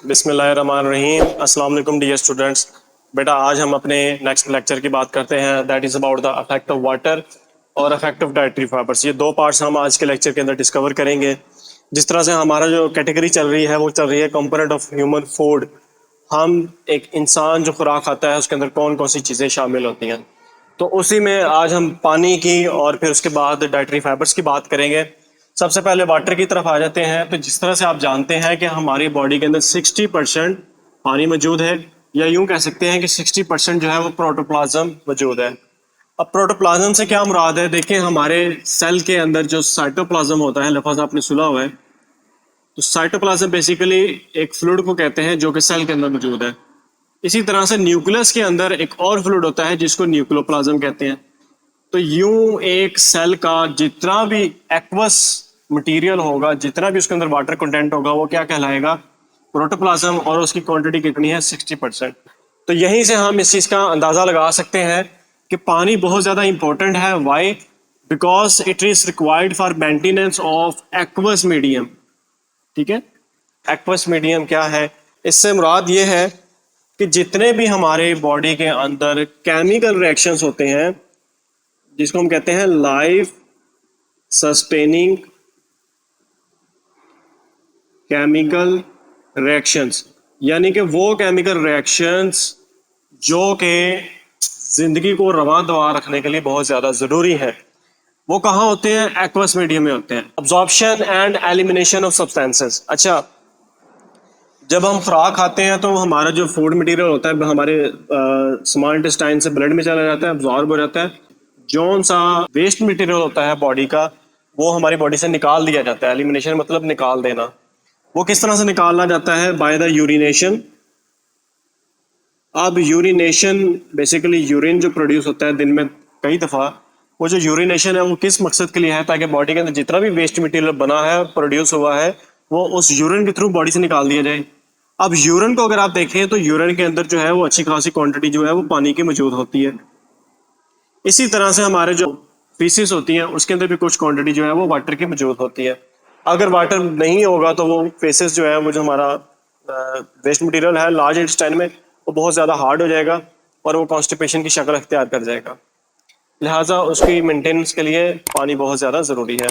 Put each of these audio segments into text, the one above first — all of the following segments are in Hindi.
बिस्मिल्लाहिर्रहमानिर्रहीम। अस्सलाम वालेकुम डियर स्टूडेंट्स। बेटा आज हम अपने नेक्स्ट लेक्चर की बात करते हैं, that is about the effect of water और इफेक्ट ऑफ डाइटरी फाइबर्स। ये दो पार्ट्स हम आज के लेक्चर के अंदर डिस्कवर करेंगे। जिस तरह से हमारा जो कैटेगरी चल रही है वो चल रही है कंपोनेंट ऑफ ह्यूमन फूड। हम एक इंसान जो खुराक खाता है उसके अंदर कौन कौन सी चीज़ें शामिल होती हैं, तो उसी में आज हम पानी की और फिर उसके बाद डाइटरी फाइबर्स की बात करेंगे। सबसे पहले वाटर की तरफ आ जाते हैं। तो जिस तरह से आप जानते हैं कि हमारी बॉडी के अंदर 60% पानी मौजूद है, या यूं कह सकते हैं कि 60% जो है वो प्रोटोप्लाज्म मौजूद है। अब प्रोटोप्लाज्म से क्या मुराद है? देखें, हमारे सेल के अंदर जो साइटोप्लाज्म होता है, लफ्ज़ आपने सुना हुआ है, तो साइटोप्लाज्म बेसिकली एक फ्लूइड को कहते हैं जो कि सेल के अंदर मौजूद है। इसी तरह से न्यूक्लियस के अंदर एक और फ्लूइड होता है जिसको न्यूक्लियोप्लाज्म कहते हैं। तो यूं एक सेल का जितना भी एक्वस मटेरियल होगा, जितना भी उसके अंदर वाटर कंटेंट होगा, वो क्या कहलाएगा? प्रोटोप्लाज्म। और उसकी क्वांटिटी कितनी है? 60%। तो यहीं से हम इस चीज़ का अंदाज़ा लगा सकते हैं कि पानी बहुत ज़्यादा इंपॉर्टेंट है। Why? Because it is required for maintenance of aqueous medium. ठीक है, एक्वस मीडियम क्या है? इससे मुराद ये है कि जितने भी हमारे बॉडी के अंदर केमिकल रिएक्शंस होते हैं, जिसको हम कहते हैं लाइफ सस्टेनिंग केमिकल रिएक्शंस, यानी कि वो केमिकल रिएक्शंस जो कि जिंदगी को रवां दवा रखने के लिए बहुत ज़्यादा ज़रूरी है, वो कहाँ होते हैं? एक्वस मीडियम में होते हैं। Absorption and elimination of substances. अच्छा, जब हम खुराक खाते हैं तो हमारा जो फूड मटेरियल होता है हमारे स्मॉल इंटेस्टाइन से ब्लड में चला जाता है, अब्जॉर्ब हो जाता है। जो सा वेस्ट मटेरियल होता है बॉडी का, वो हमारी बॉडी से निकाल दिया जाता है। एलिमिनेशन मतलब निकाल देना। वो किस तरह से निकालना जाता है? By the urination. अब यूरिनेशन बेसिकली यूरिन जो प्रोड्यूस होता है दिन में कई दफ़ा, वो जो यूरिनेशन है वो किस मकसद के लिए है? ताकि बॉडी के अंदर जितना भी वेस्ट मटेरियल बना है, प्रोड्यूस हुआ है, वो उस यूरिन के थ्रू बॉडी से निकाल दिया जाए। अब यूरिन को अगर आप देखें तो यूरिन के अंदर जो है वो अच्छी खासी क्वांटिटी जो है वो पानी की मौजूद होती है। इसी तरह से हमारे जो फीसिस होती हैं उसके अंदर भी कुछ क्वांटिटी जो है वो वाटर की मौजूद होती है। अगर वाटर नहीं होगा तो वो फेसेस जो है, वो जो हमारा वेस्ट मटेरियल है लार्ज इंटेस्टाइन में, वो बहुत ज़्यादा हार्ड हो जाएगा और वो कॉन्स्टिपेशन की शक्ल अख्तियार कर जाएगा। लिहाजा उसकी मेंटेनेंस के लिए पानी बहुत ज़्यादा ज़रूरी है।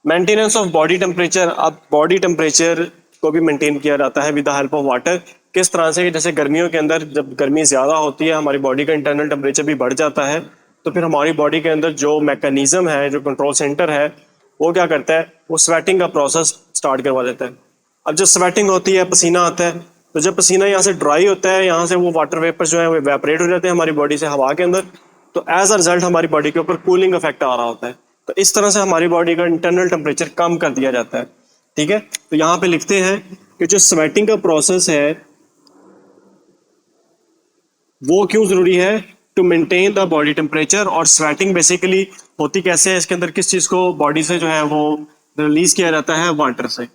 Maintenance of body temperature. अब बॉडी टेम्परेचर को भी मेंटेन किया जाता है with the help of water. किस तरह से? जैसे गर्मियों के अंदर जब गर्मी ज़्यादा होती है, हमारी बॉडी का इंटरनल टेम्परेचर भी बढ़ जाता है, तो फिर हमारी बॉडी के अंदर जो मैकेनिज्म है, जो कंट्रोल सेंटर है, वो क्या करता है? वो स्वेटिंग का प्रोसेस स्टार्ट करवा देता है। अब जब स्वेटिंग होती है, पसीना आता है, तो जब पसीना यहाँ से ड्राई होता है, यहाँ से वो वाटर वेपर जो है वो इवेपोरेट हो जाते हैं हमारी बॉडी से हवा के अंदर, तो एज अ रिजल्ट हमारी बॉडी के ऊपर कूलिंग इफेक्ट आ रहा होता है। तो इस तरह से हमारी बॉडी का इंटरनल टेम्परेचर कम कर दिया जाता है। ठीक है, तो यहाँ पे लिखते हैं कि जो स्वेटिंग का प्रोसेस है वो क्यों ज़रूरी है? To maintain the body temperature. और स्वेटिंग बेसिकली होती कैसे है? इसके अंदर किस चीज़ को बॉडी से जो है वो रिलीज किया जाता है? वाटर से।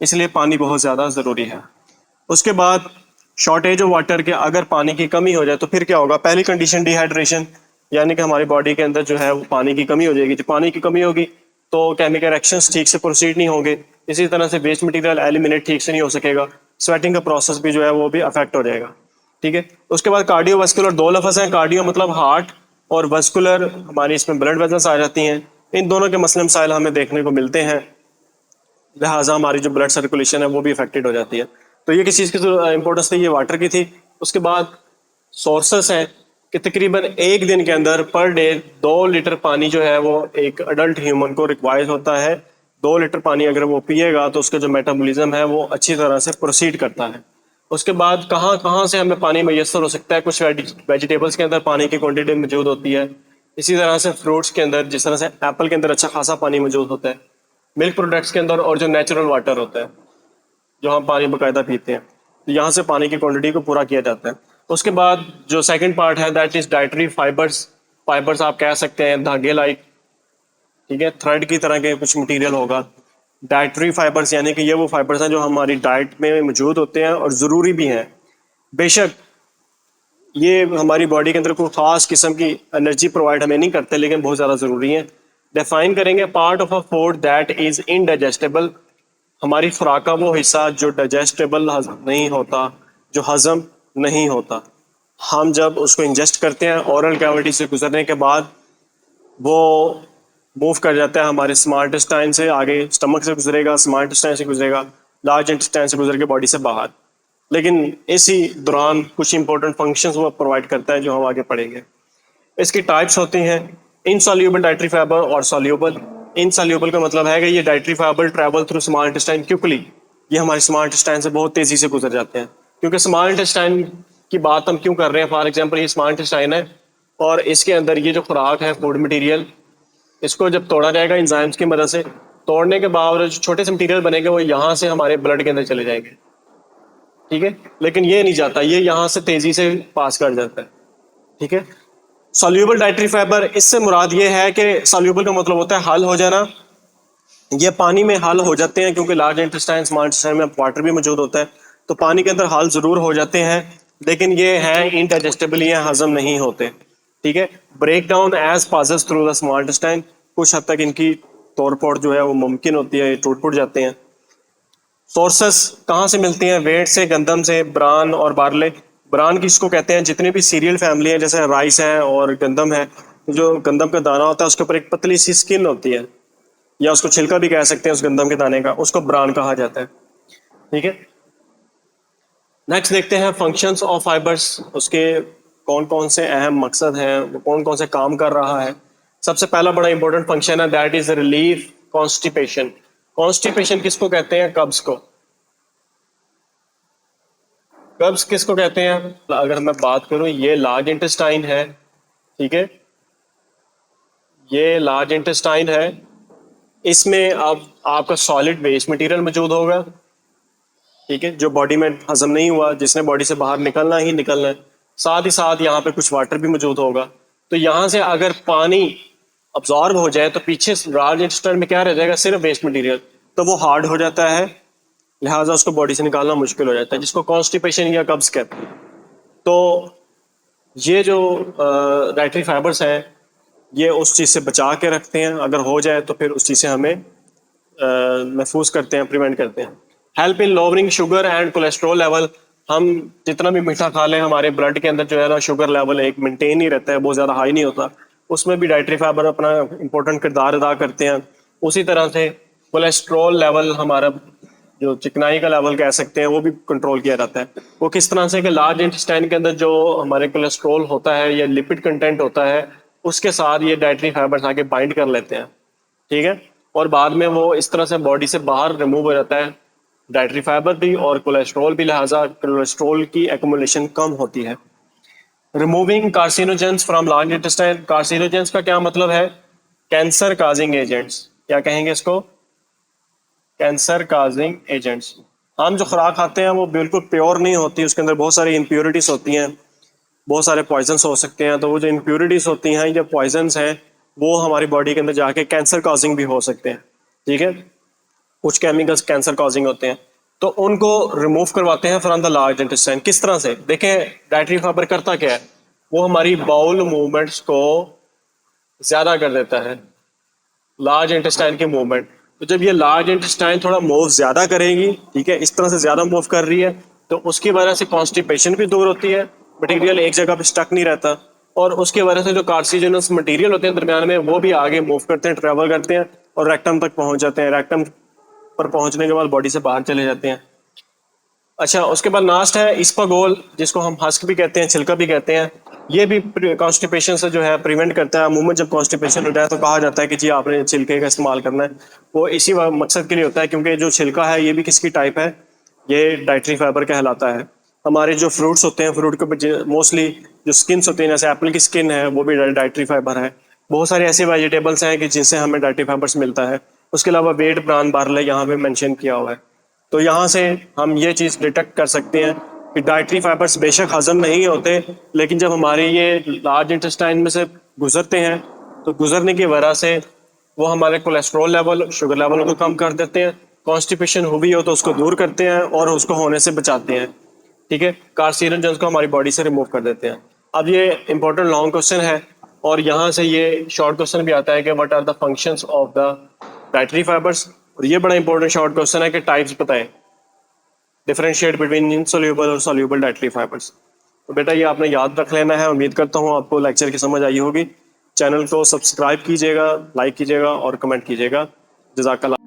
इसलिए पानी बहुत ज़्यादा ज़रूरी है। उसके बाद शॉर्टेज ऑफ वाटर के, अगर पानी की कमी हो जाए तो फिर क्या होगा? पहली कंडीशन डिहाइड्रेशन, यानी कि हमारी बॉडी के अंदर जो है वो पानी की कमी हो जाएगी। जब पानी की कमी होगी तो केमिकल रिएक्शंस ठीक से प्रोसीड नहीं होंगे। इसी तरह से वेस्ट मटेरियल एलिमिनेट ठीक से नहीं हो सकेगा। स्वेटिंग का प्रोसेस भी जो है वो भी अफेक्ट हो जाएगा। ठीक है, उसके बाद कार्डियोवास्कुलर। दो लफ्ज़ हैं, कार्डियो मतलब हार्ट और वास्कुलर हमारी इसमें ब्लड वेसल्स आ जाती हैं। इन दोनों के मसले मसाइल हमें देखने को मिलते हैं, लिहाजा हमारी जो ब्लड सर्कुलेशन है वो भी अफेक्टेड हो जाती है। तो ये किस चीज़ की इंपॉर्टेंस थी? ये वाटर की थी। उसके बाद सोर्सेस हैं कि तकरीबन एक दिन के अंदर पर डे 2 लीटर पानी जो है वो एक अडल्ट ह्यूमन को रिक्वायर होता है। 2 लीटर पानी अगर वो पिएगा तो उसका जो मेटाबॉलिज्म है वो अच्छी तरह से प्रोसीड करता है। उसके बाद कहाँ कहाँ से हमें पानी मैसर हो सकता है? कुछ वेजिटेबल्स के अंदर पानी की क्वांटिटी मौजूद होती है। इसी तरह से फ्रूट्स के अंदर, जिस तरह से एप्पल के अंदर अच्छा खासा पानी मौजूद होता है, मिल्क प्रोडक्ट्स के अंदर, और जो नेचुरल वाटर होता है जो हम पानी बाकायदा पीते हैं, तो यहाँ से पानी की क्वांटिटी को पूरा किया जाता है। उसके बाद जो सेकंड पार्ट है that is dietary fibres. Fibres आप कह सकते हैं धागे लाइक, ठीक है, थ्रेड की तरह के कुछ मटेरियल होगा। डाइटरी फाइबर्स यानी कि ये वो फाइबर्स हैं जो हमारी डाइट में मौजूद होते हैं और ज़रूरी भी हैं। बेशक ये हमारी बॉडी के अंदर कोई ख़ास किस्म की एनर्जी प्रोवाइड हमें नहीं करते, लेकिन बहुत ज़्यादा ज़रूरी है। डिफाइन करेंगे part of a food that is indigestible. हमारी खुराक का वो हिस्सा जो डाइजेस्टेबल नहीं होता, जो हजम नहीं होता, हम जब उसको इंजेस्ट करते हैं ओरल कैविटी से गुजरने के बाद वो मूव कर जाता है हमारे स्मॉल इंटेस्टाइन से आगे, स्टमक से गुजरेगा, स्मॉल इंटेस्टाइन से गुजरेगा, लार्ज इंटेस्टाइन से गुजर के बॉडी से बाहर। लेकिन इसी दौरान कुछ इंपॉर्टेंट फंक्शंस वो प्रोवाइड करता है जो हम आगे पढ़ेंगे। इसकी टाइप्स होती हैं इनसॉल्यूबल डाइटरी फाइबर और सॉल्यूबल। इनसॉल्यूबल का मतलब है कि ये dietary fibre travel through small intestine quickly, ये हमारे स्मॉल इंटेस्टाइन से बहुत तेजी से गुजर जाते हैं। क्योंकि स्मॉल इंटेस्टाइन की बात हम क्यों कर रहे हैं, फॉर एग्जांपल ये स्मॉल इंटेस्टाइन है और इसके अंदर ये जो खुराक है, फूड मटेरियल, इसको जब तोड़ा जाएगा एंजाइम्स की मदद से, तोड़ने के बाद जो छोटे से मटेरियल बनेंगे वो यहाँ से हमारे ब्लड के अंदर चले जाएंगे, ठीक है। लेकिन ये नहीं जाता, ये यहाँ से तेजी से पास कर जाता है, ठीक है। सॉल्यूबल डाइटरी फाइबर, इससे मुराद ये है कि सॉल्यूबल का मतलब होता है हल हो जाना। ये पानी में हल हो जाते हैं क्योंकि लार्ज इंटेस्टाइन स्मॉल इंटेस्टाइन में वाटर भी मौजूद होता है, तो पानी के अंदर हल जरूर हो जाते हैं, लेकिन ये हैं इनडाइजेस्टेबल, ये हजम नहीं होते, ठीक है। Break down as passes through the small intestine, कुछ हद तक इनकी तोड़ फोड़ जो है वो मुमकिन होती है, टूट फूट जाते हैं। सोर्सेस कहाँ से मिलती हैं? वेट से, गंदम से, ब्रान और बार्ले। ब्रान किसको कहते हैं? जितनी भी सीरियल फैमिली है, जैसे राइस है और गंदम है, जो गंदम का दाना होता है उसके ऊपर एक पतली सी स्किन होती है, या उसको छिलका भी कह सकते हैं उस गंदम के दाने का, उसको ब्रान कहा जाता है, ठीक है। नेक्स्ट देखते हैं फंक्शंस ऑफ फाइबर्स, उसके कौन कौन से अहम मकसद हैं, वो कौन कौन से काम कर रहा है। सबसे पहला बड़ा इंपॉर्टेंट फंक्शन है that is relief constipation. Constipation किसको कहते हैं? कब्ज को। कब्ज किसको कहते हैं? अगर मैं बात करूं, ये लार्ज इंटेस्टाइन है, ठीक है, ये लार्ज इंटेस्टाइन है, इसमें अब आपका सॉलिड वेस्ट मटेरियल मौजूद होगा, ठीक है, जो बॉडी में हजम नहीं हुआ, जिसने बॉडी से बाहर निकलना ही निकलना है। साथ ही साथ यहाँ पे कुछ वाटर भी मौजूद होगा। तो यहाँ से अगर पानी अब्जॉर्ब हो जाए तो पीछे लार्ज इंटेस्टाइन में क्या रह जाएगा? सिर्फ वेस्ट मटेरियल, तो वो हार्ड हो जाता है, लिहाजा उसको बॉडी से निकालना मुश्किल हो जाता है, जिसको कॉन्स्टिपेशन या कब्ज कहते हैं। तो ये जो डाइटरी फाइबर्स हैं ये उस चीज़ से बचा के रखते हैं, अगर हो जाए तो फिर उस चीज़ से हमें महफूज करते हैं, प्रिवेंट करते हैं। Help in lowering sugar and cholesterol level. हम जितना भी मीठा खा लें, हमारे ब्लड के अंदर जो है ना शुगर लेवल एक मेंटेन ही रहता है, बहुत ज़्यादा हाई नहीं होता, उसमें भी डाइटरी फाइबर अपना इंपॉर्टेंट किरदार अदा करते हैं। उसी तरह से कोलेस्ट्रॉल लेवल, हमारा जो चिकनाई का लेवल कह सकते हैं, वो भी कंट्रोल किया जाता है। वो किस तरह से कि लार्ज इंटेस्टाइन के अंदर जो हमारे कोलेस्ट्रॉल होता है या लिपिड कंटेंट होता है, उसके साथ ये डाइटरी फाइबर्स आके बाइंड कर लेते हैं, ठीक है, और बाद में वो इस तरह से बॉडी से बाहर रिमूव हो जाता है, डाइटरी फाइबर भी और कोलेस्ट्रॉल भी, लिहाजा कोलेस्ट्रॉल की एक्यूमुलेशन कम होती है। Removing carcinogens from large intestine. Carcinogens का क्या मतलब है? Cancer causing agents. क्या कहेंगे इसको? Cancer causing agents. हम जो खुराक खाते हैं वो बिल्कुल प्योर नहीं होती, उसके अंदर बहुत सारी इम्प्योरिटीज होती हैं, बहुत सारे पॉइजन्स हो सकते हैं। तो वो जो इम्प्योरिटीज होती हैं या पॉइजन्स हैं वो हमारी बॉडी के अंदर जाके कैंसर कॉजिंग भी हो सकते हैं, ठीक है, कुछ केमिकल्स कैंसर कॉजिंग होते हैं, तो उनको रिमूव करवाते हैं फ्रॉम द लार्ज इंटेस्टाइन। किस तरह से? देखें, डाइटरी फाइबर करता क्या है, वो हमारी बाउल मूवमेंट्स को ज्यादा कर देता है, लार्ज इंटेस्टाइन की मूवमेंट। तो जब ये लार्ज इंटेस्टाइन थोड़ा मूव ज्यादा करेगी, ठीक है, इस तरह से ज्यादा मूव कर रही है, तो उसकी वजह से कॉन्स्टिपेशन भी दूर होती है, मटेरियल एक जगह पे स्टक नहीं रहता, और उसकी वजह से जो कार्सिनोजेनस मटेरियल होते हैं दरमियान में, वो भी आगे मूव करते हैं, ट्रेवल करते हैं और रेक्टम तक पहुंच जाते हैं। रेक्टम पर पहुंचने के बाद बॉडी से बाहर चले जाते हैं। अच्छा, उसके बाद लास्ट है इस्पागोल, जिसको हम हस्क भी कहते हैं, छिलका भी कहते हैं। ये भी कॉन्स्टिपेशन से जो है प्रिवेंट करता है। अमूमन जब कॉन्स्टिपेशन होता है तो कहा जाता है कि जी आपने छिलके का इस्तेमाल करना है, वो इसी मकसद के लिए होता है, क्योंकि जो छिलका है ये भी किसकी टाइप है? ये डाइटरी फाइबर कहलाता है। हमारे जो फ्रूट्स होते हैं, फ्रूट के मोस्टली जो स्किन्स होती हैं, जैसे एप्पल की स्किन है, वो भी डाइटरी फाइबर है। बहुत सारे ऐसे वेजिटेबल्स हैं कि जिनसे हमें डाइटरी फाइबर्स मिलता है। उसके अलावा वेट, ब्रान, बार्ले यहाँ पे मेंशन किया हुआ है। तो यहाँ से हम ये चीज़ डिटेक्ट कर सकते हैं कि डाइटरी फाइबर्स बेशक हजम नहीं होते, लेकिन जब हमारे ये लार्ज इंटेस्टाइन में से गुजरते हैं तो गुजरने की वजह से वो हमारे कोलेस्ट्रॉल लेवल, शुगर लेवल को कम कर देते हैं। कॉन्स्टिपेशन हुई हो तो उसको दूर करते हैं और उसको होने से बचाते हैं, ठीक है। कार्सिनोजेंस को हमारी बॉडी से रिमूव कर देते हैं। अब ये इंपॉर्टेंट लॉन्ग क्वेश्चन है और यहाँ से ये शॉर्ट क्वेश्चन भी आता है कि what are the functions of the dietary fibres. और ये बड़ा इंपॉर्टेंट शॉर्ट क्वेश्चन है कि टाइप्स बताएं, डिफरेंशिएट बिटवीन इनसोल्यूबल और सोल्यूबल डाइटरी फाइबर्स। तो बेटा ये आपने याद रख लेना है। उम्मीद करता हूँ आपको लेक्चर की समझ आई होगी। चैनल को सब्सक्राइब कीजिएगा, लाइक कीजिएगा और कमेंट कीजिएगा। जज़ाकल्लाह।